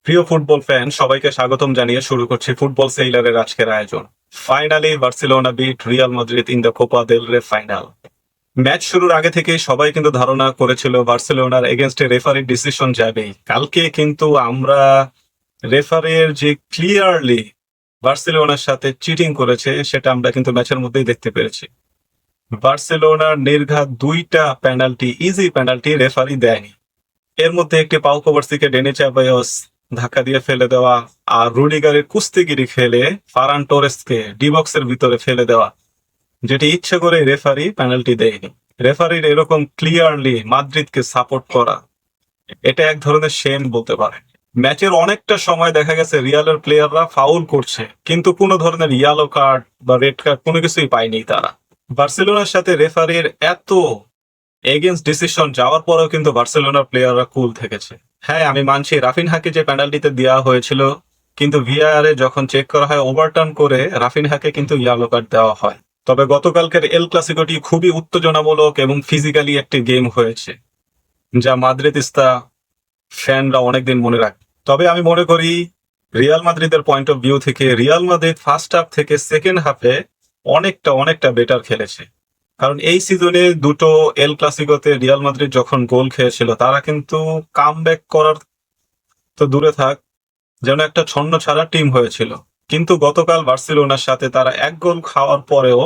প্রিয় football fan সবাইকে স্বাগতম জানিয়ে শুরু করছি ফুটবল সেইলারের আজকের আয়োজন। Finally Barcelona beat Real Madrid in the Copa del Rey final. Match শুরুর আগে থেকে সবাই কিন্তু ধারণা করেছিল বার্সেলোনার এগেনস্টে রেফারির ডিসিশন যাবেই। কালকে কিন্তু আমরা রেফারির যে ক্লিয়ারলি বার্সেলোনার সাথে চিটিং করেছে সেটা আমরা কিন্তু ম্যাচের মধ্যেই দেখতে পেরেছি। বার্সেলোনার নির্ঘাত দুইটা পেনাল্টি, ইজি পেনাল্টি রেফারি দেয়নি। এর মধ্যে একটি পাউ কোভার্সিকে ডেনি চাবায়োস ধাক্কা দিয়ে ফেলে দেওয়া, আর রুডিগারের কুস্তিগিরি খেলে ফারান টোরেসকে ডি বক্সের ভিতরে ফেলে দেওয়া, যেটি ইচ্ছে করে রেফারি পেনাল্টি দেয়নি। রেফারির এরকম ক্লিয়ারলি মাদ্রিদকে সাপোর্ট করা, এটা এক ধরনের শেম বলতে পারে। ম্যাচের অনেকটা সময় দেখা গেছে রিয়ালের প্লেয়াররা ফাউল করছে, কিন্তু কোনো ধরনের ইয়েলো কার্ড বা রেড কার্ড কোনো কিছুই পায়নি তারা। বার্সেলোনার সাথে রেফারির এত এগেন্স্ট ডিসিশন যাওয়ার পরেও কিন্তু বার্সেলোনার প্লেয়াররা কুল থেকেছে। হ্যাঁ, আমি মানছি রাফিনহাকে যে পেনাল্টিতে দেওয়া হয়েছিল, কিন্তু ভিআর এ যখন চেক করা হয় ওভারটার্ন করে রাফিনহাকে কিন্তু ইয়েলো কার্ড দেওয়া হয়। তবে গতকালকের এল ক্লাসিকোটি খুবই উত্তেজনামূলক এবং ফিজিক্যালি একটি গেম হয়েছে, যা মাদ্রিদিস্তা ফ্যানরা অনেকদিন মনে রাখবে। তবে আমি মনে করি রিয়াল মাদ্রিদের পয়েন্ট অফ ভিউ থেকে রিয়াল মাদ্রিদ ফার্স্ট হাফ থেকে সেকেন্ড হাফে অনেকটা অনেকটা বেটার খেলেছে। কারণ এই সিজনে দুটো এল ক্লাসিকোতে রিয়াল মাদ্রিদ যখন গোল খেয়েছিল, তারা কিন্তু কামব্যাক করার তো দূরে থাক, যেন একটা ছন্ন ছাড়া টিম হয়েছিল। কিন্তু গতকাল বার্সেলোনার সাথে তারা এক গোল খাওয়ার পরেও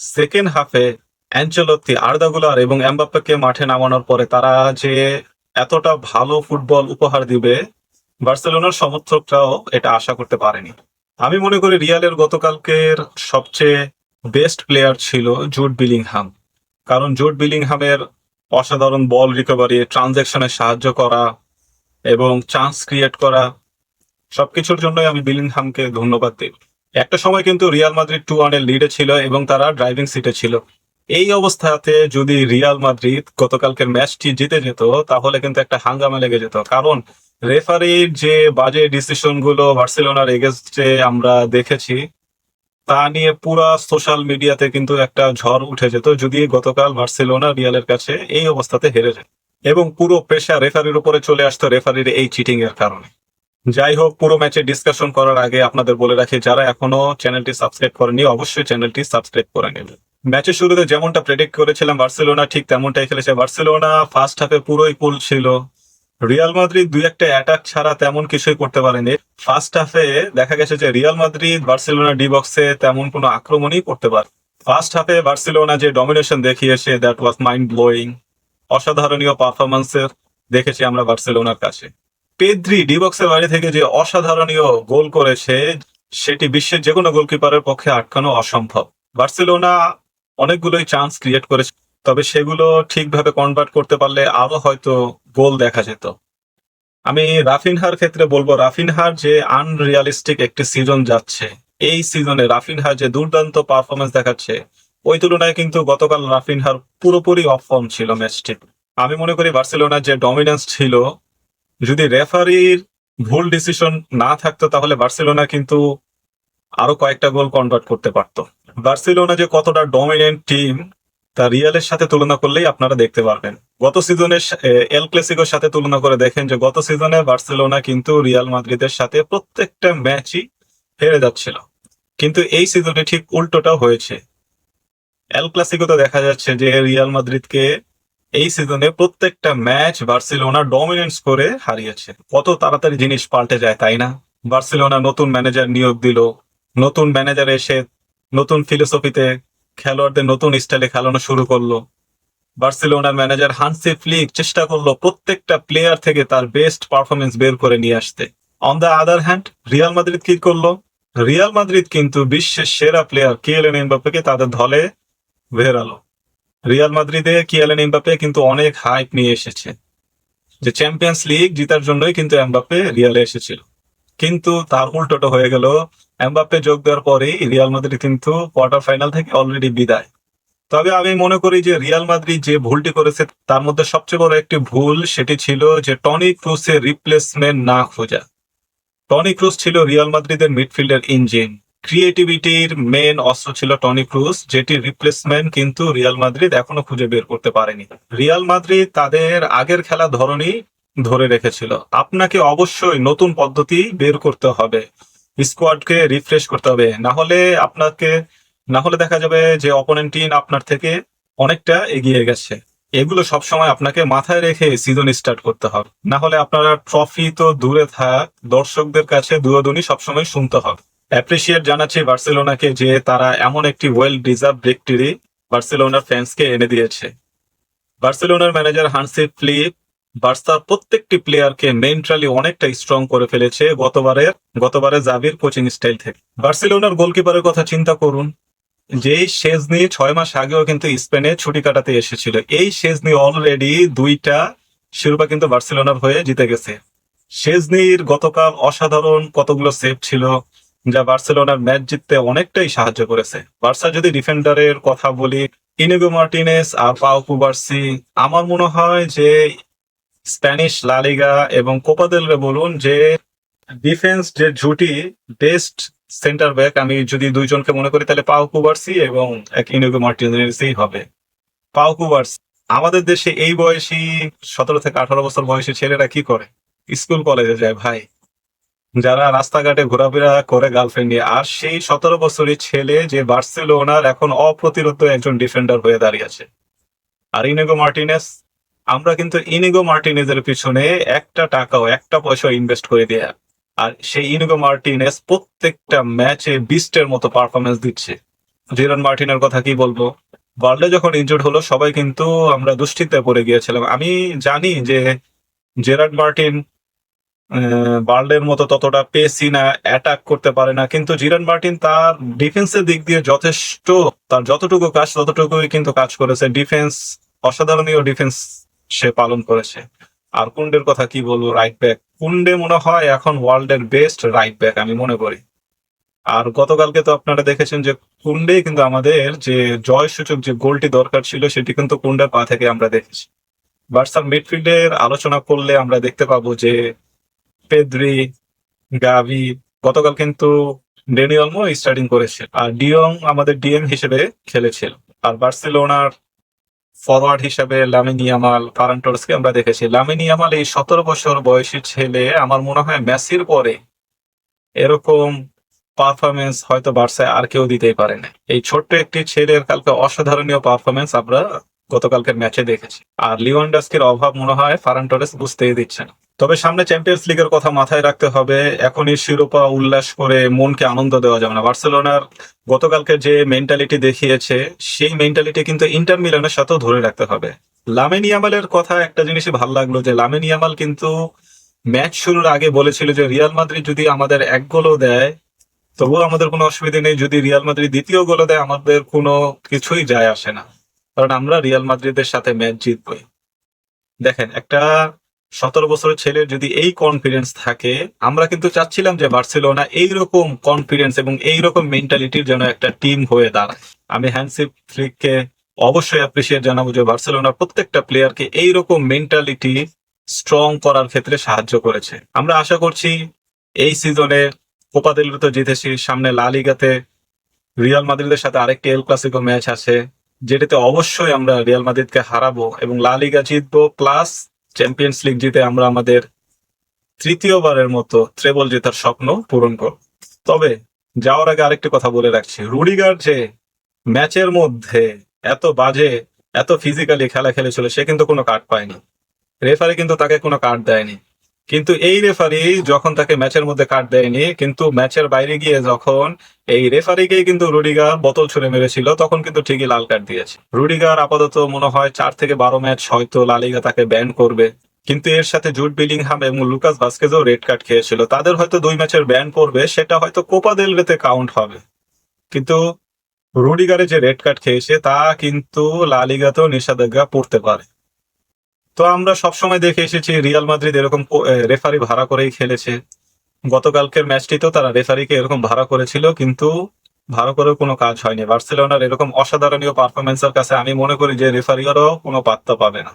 সেকেন্ড হাফে অ্যানচেলত্তি, আর্দা গুলার এবং এমবাপ্পেকে মাঠে নামানোর পরে তারা যে এতটা ভালো ফুটবল উপহার দিবে, বার্সেলোনার সমর্থকরাও এটা আশা করতে পারেনি। আমি মনে করি রিয়ালের গতকালকের সবচেয়ে বেস্ট প্লেয়ার ছিল জুড বিলিংহাম। কারণ জুড বিলিংহামের অসাধারণ বল রিকভারি, ট্রানজ্যাকশনে সাহায্য করা এবং চান্স ক্রিয়েট করা, সবকিছুর জন্যই আমি বিলিংহামকে ধন্যবাদ দিই। একটা সময় কিন্তু রিয়াল মাদ্রিদ 2-1 এর লিডে ছিল এবং তারা ড্রাইভিং সিটে ছিল। এই অবস্থাতে যদি রিয়াল মাদ্রিদ গতকালকের ম্যাচটি জিতে যেত, তাহলে কিন্তু একটা হাঙ্গামা লেগে যেত। কারণ রেফারির যে বাজে ডিসিশন গুলো বার্সেলোনার এগেনস্টে আমরা দেখেছি, তা নিয়ে পুরা সোশ্যাল মিডিয়াতে কিন্তু একটা ঝড় উঠে যেত যদি গতকাল বার্সেলোনা রিয়ালের কাছে এই অবস্থাতে হেরে যেত, এবং পুরো প্রেশার রেফারির উপরে চলে আসতো রেফারির এই চিটিং এর কারণে। যাই হোক, পুরো ম্যাচে ডিসকাশন করার আগে আপনাদের বলে রাখি, যারা এখনো চ্যানেলটি সাবস্ক্রাইব করেনি অবশ্যই চ্যানেলটি সাবস্ক্রাইব করে নেবেন। ম্যাচের শুরুতে যেমনটা প্রেডিক্ট করেছিলাম বার্সেলোনা ঠিক তেমনটাই খেলেছে। বার্সেলোনা ফার্স্ট হাফে পুরোই কুল ছিল। রিয়াল মাদ্রিদ দুই একটা অ্যাটাক ছাড়া তেমন কিছুই করতে পারেনি। ফার্স্ট হাফে দেখা গেছে যে রিয়াল মাদ্রিদ বার্সেলোনা ডি বক্সে তেমন কোনো আক্রমণই করতে পারে। ফার্স্ট হাফে বার্সেলোনা যে ডমিনেশন দেখিয়েছে, দ্যাট ওয়াজ মাইন্ড ব্লোয়িং। অসাধারণীয় পারফরমেন্সের দেখেছি আমরা বার্সেলোনার কাছে। পেদ্রি ডি বক্সের বাইরে থেকে যে অসাধারণীয় গোল করেছে, সেটি বিশ্বের যে কোনো গোলকিপারের পক্ষে আটকানো অসম্ভব। বার্সেলোনা অনেকগুলোই চান্স ক্রিয়েট করেছে, তবে সেগুলো ঠিকভাবে কনভার্ট করতে পারলে আরো হয়তো গোল দেখা যেত। আমি রাফিনহার ক্ষেত্রে বলবো, রাফিনহার যে আনরিয়ালিস্টিক একটি সিজন যাচ্ছে, এই সিজনে রাফিনহার যে দুর্দান্ত পারফরমেন্স দেখাচ্ছে, ওই তুলনায় কিন্তু গতকাল রাফিনহার পুরোপুরি অফ ফর্ম ছিল ম্যাচটি। আমি মনে করি বার্সেলোনার যে ডমিনেন্স ছিল, যদি রেফারির ভুল ডিসিশন না থাকতো তাহলে বার্সেলোনা কিন্তু আরো কয়েকটা গোল কনভার্ট করতে পারতো। বার্সেলোনা যে কতটা ডমিনেন্ট টিম তা রিয়ালের সাথে তুলনা করলেই আপনারা দেখতে পারবেন। গত সিজনের এল ক্লাসিকোর সাথে তুলনা করে দেখেন যে গত সিজনে বার্সেলোনা কিন্তু রিয়াল মাদ্রিদের সাথে প্রত্যেকটা ম্যাচই হেরে যাচ্ছিল, কিন্তু এই সিজনে ঠিক উল্টোটা হয়েছে। এল ক্লাসিকোতে দেখা যাচ্ছে যে রিয়াল মাদ্রিদকে এই সিজনে প্রত্যেকটা ম্যাচ বার্সেলোনা ডমিনেন্স করে হারিয়েছে। কত তাড়াতাড়ি জিনিস পাল্টে যায়, তাই না? বার্সেলোনা নতুন ম্যানেজার নিয়োগ দিল, নতুন ম্যানেজার এসে নতুন ফিলোসফিতে খেলোয়াড়দের নতুন স্টাইলে খেলানো শুরু করলো। বার্সেলোনার ম্যানেজার হান্সি ফ্লিক চেষ্টা করলো প্রত্যেকটা প্লেয়ার থেকে তার বেস্ট পারফরমেন্স বের করে নিয়ে আসতে। On the other hand Real Madrid কি করলো? রিয়াল মাদ্রিদ কিন্তু বিশ্বের সেরা প্লেয়ার কিলিয়ান এমবাপ্পেকে তাদের দলে ভেরালো। রিয়াল মাদ্রিদে কিলিয়ান এমবাপ্পে কিন্তু অনেক হাইপ নিয়ে এসেছে, যে চ্যাম্পিয়ন্স লিগ জেতার জন্যই কিন্তু এমবাপ্পে রিয়ালে এসেছিল। কিন্তু তার উল্টোটা হয়ে গেল, এমবাপ্পে যোগ দেওয়ার পরেই রিয়াল মাদ্রিদ কিন্তু কোয়ার্টার ফাইনাল থেকে অলরেডি বিদায়। তবে আমি মনে করি যে রিয়াল মাদ্রিদ যে ভুলটি করেছে তার মধ্যে সবচেয়ে বড় একটি ভুল, সেটি ছিল যে টনি ক্রুসের রিপ্লেসমেন্ট না খোঁজা। টনি ক্রুস ছিল রিয়াল মাদ্রিদের মিডফিল্ডের ইঞ্জিন, ক্রিয়েটিভিটির মেন অস্ত্র ছিল টনি ক্রুস, যেটি রিপ্লেসমেন্ট কিন্তু রিয়াল মাদ্রিদ এখনো খুঁজে বের করতে পারেনি। রিয়াল মাদ্রিদ তাদের আগের খেলার ধরনই ধরে রেখেছিল। আপনাকে অবশ্যই নতুন পদ্ধতি বের করতে হবে, স্কোয়াডকে রিফ্রেশ করতে হবে, না হলে দেখা যাবে যে অপোনেন্ট টিম আপনার থেকে অনেকটা এগিয়ে গেছে। এগুলো সবসময় আপনাকে মাথায় রেখে সিজন স্টার্ট করতে হবে, না হলে আপনারা ট্রফি তো দূরে থাক, দর্শকদের কাছে দুয়াদুনি সবসময় শুনতে হবে। অ্যাপ্রিসিয়েট জানাচ্ছি বার্সেলোনাকে যে তারা এমন একটি ওয়েল ডিজার্ভ ভিক্টরি বার্সেলোনার ফ্যান্সকে এনে দিয়েছে। বার্সেলোনার ম্যানেজার হান্সি ফ্লিক বার্সার প্রত্যেকটি প্লেয়ারকে মেন্টালি অনেকটা স্ট্রং করে ফেলেছে গতবারে জাভির কোচিং স্টাইল থেকে। বার্সেলোনার গোলকিপারের কথা চিন্তা করুন, যেই শেজনি 6 মাস আগেও কিন্তু স্পেনে ছুটি কাটাতে এসেছিল, এই শেজনি অলরেডি 2টা শিরোপা কিন্তু বার্সেলোনার হয়ে জিতে গেছে। শেজনির গতকাল অসাধারণ কতগুলো সেভ ছিল, যা বার্সেলোনার ম্যাচ জিততে অনেকটাই সাহায্য করেছে। বার্সা যদি ডিফেন্ডারের কথা বলি, ইনিগো মার্টিনেস আর পাও কুবার্সি, আমার মনে হয় যে স্প্যানিশ লা লিগা এবং কোপা দেল রে বলুন, যে ডিফেন্স যে জুটি বেস্ট সেন্টার ব্যাক আমি যদি দুইজনকে মনে করি, তাহলে পাও কুবার্সি এবং এক ইনিগো মার্টিনেসই হবে। পাও কুবার্সি, আমাদের দেশে এই বয়সী 17 থেকে 18 বছর বয়সী ছেলেরা কি করে? স্কুল কলেজে যায় ভাই, যারা রাস্তাঘাটে ঘোরাফেরা করে গার্লফ্রেন্ড নিয়ে। আর সেই 17 বছরের ছেলে যে বার্সেলোনার এখন অপ্রতিরোধ একজন ডিফেন্ডার হয়ে দাঁড়িয়েছে। আর ইনিগো মার্টিনেস, আমরা কিন্তু ইনিগো মার্টিনেজের পিছনে একটা টাকাও একটা পয়সা ইনভেস্ট করে দেয়া, আর সেই ইনিগো মার্টিনেস প্রত্যেকটা ম্যাচে বিস্টের মতো পারফরমেন্স দিচ্ছে। জেরান মার্টিনের কথা কি বলবো, বার্লে যখন ইনজুর্ড হলো সবাই কিন্তু আমরা দুশ্চিন্তায় পড়ে গিয়েছিলাম। আমি জানি যে জেরার্ড মার্টিন বার্লের মতো ততটা পেসি না, অ্যাটাক করতে পারে না, কিন্তু জিরান মার্টিন তার ডিফেন্সের দিক দিয়ে যথেষ্ট, তার যতটুকু কাজ ততটুকুই কিন্তু কাজ করেছে। ডিফেন্স, অসাধারণীয় ডিফেন্স সে পালন করেছে। আর কুন্ডের কথা কি বলবো, রাইট ব্যাক কুন্ডে মনে হয় এখন ওয়ার্ল্ডের বেস্ট রাইট ব্যাক আমি মনে করি। আর গতকালকে তো আপনারা দেখেছেন যে কুন্ডে কিন্তু আমাদের যে জয় সূচক যে গোলটি দরকার ছিল সেটি কিন্তু কুন্ডের পা থেকে আমরা দেখেছি। বার্সার মিডফিল্ডের আলোচনা করলে আমরা দেখতে পাবো যে পেদ্রি, গাভি, গতকাল কিন্তু ডেনি অলমো স্টার্টিং করেছে, আর ডিয়ং আমাদের ডিএম হিসেবে খেলেছিল। আর বার্সেলোনার ফরওয়ার্ড হিসেবে লামিন ইয়ামাল, ফারান টোরেসকে আমরা দেখেছি। লামিন ইয়ামাল এই 17 বছর বয়সী ছেলে, আমার মনে হয় মেসির পরে এরকম পারফরমেন্স হয়তো বার্সায় আর কেউ দিতেই পারে না। এই ছোট্ট একটি ছেলের কালকে অসাধারণীয় পারফরমেন্স আমরা গতকালকের ম্যাচে দেখেছি। আর লিওয়ান্ডাস্কির অভাব মনে হয় ফারান টোরেস বুঝতেই দিচ্ছে না। তবে সামনে চ্যাম্পিয়ন্স লিগের কথা মাথায় রাখতে হবে, এখনই শিরোপা উল্লাস করে মনকে আনন্দ দেওয়া যাবে না। বার্সেলোনার গতকালকে যে মেন্টালিটি দেখিয়েছে, সেই মেন্টালিটি কিন্তু ইন্টার মিলানের সাথেও ধরে রাখতে হবে। লামিন ইয়ামালের কথা একটা জিনিসই ভালো লাগলো, যে লামিন ইয়ামাল কিন্তু ম্যাচ শুরুর আগে বলেছিল যে রিয়াল মাদ্রিদ যদি আমাদের 1 গোলও দেয় তবুও আমাদের কোনো অসুবিধা নেই, যদি রিয়াল মাদ্রিদ দ্বিতীয় গোলও দেয় আমাদের কোনো কিছুই যায় আসে না, কারণ আমরা রিয়াল মাদ্রিদের সাথে ম্যাচ জিতবই। দেখেন, একটা 17 বছরের ছেলের যদি এই কনফিডেন্স থাকে, আমরা কিন্তু চাচ্ছিলাম যে বার্সেলোনা এইরকম কনফিডেন্স এবং এইরকম মেন্টালিটির যেন একটা টিম হয়ে দাঁড়ায়। আমি হ্যান্সি ফ্লিককে অবশ্যই অ্যাপ্রিসিয়েট জানাবো যে বার্সেলোনার প্রত্যেকটা প্লেয়ারকে এইরকম মেন্টালিটি স্ট্রং করার ক্ষেত্রে সাহায্য করেছে। আমরা আশা করছি এই সিজনে কোপা দেল রে তো জিতেছি, সামনে লা লিগাতে রিয়াল মাদ্রিদের সাথে আরেকটি এল ক্লাসিকো ম্যাচ আছে, যেটাতে অবশ্যই আমরা রিয়াল মাদ্রিদকে হারাবো এবং লা লিগা জিতবো, প্লাস চ্যাম্পিয়ন্স লিগ জিতে আমরা আমাদের তৃতীয়বারের মতো ট্রেবল জেতার স্বপ্ন পূরণ করব। তবে যাওয়ার আগে আরেকটি কথা বলে রাখছি, রুডিগার যে ম্যাচের মধ্যে এত বাজে, এত ফিজিক্যালি খেলা খেলেছিল, সে কিন্তু কোনো কার্ড পায়নি। রেফারি কিন্তু তাকে কোনো কার্ড দেয়নি, কিন্তু এই রেফারি যখন তাকে ম্যাচের মধ্যে কার্ড দেয়নি, কিন্তু ম্যাচের বাইরে গিয়ে যখন এই রেফারিকেই কিন্তু রুডিগার বোতল ছুড়ে মেরেছিল, তখন কিন্তু ঠিকই লাল কার্ড দিয়েছে। রুডিগার আপাতত মনে হয় 4 থেকে 12 ম্যাচ হয়তো লা লিগা তাকে ব্যান করবে, কিন্তু এর সাথে জুড বেলিংহাম এবং লুকাস ভাস্কেজও রেড কার্ড খেয়েছিল, তাদের হয়তো 2 ম্যাচের ব্যান পড়বে, সেটা হয়তো কোপা দেল রেতে কাউন্ট হবে। কিন্তু রুডিগারে যে রেড কার্ড খেয়েছে তা কিন্তু লা লিগাতেও নিষেধাজ্ঞা পড়তে পারে। তো আমরা সবসময় দেখে এসেছি রিয়াল মাদ্রিদ এরকম রেফারি ভাড়া করেই খেলেছে। গতকালকের ম্যাচটিতেও তারা রেফারিকে এরকম ভাড়া করেছিল, কিন্তু ভাড়া করেও কোনো কাজ হয়নি। বার্সেলোনার এরকম অসাধারণীয় পারফরমেন্সের কাছে আমি মনে করি যে রেফারিরাও কোনো পাত্তা পাবে না।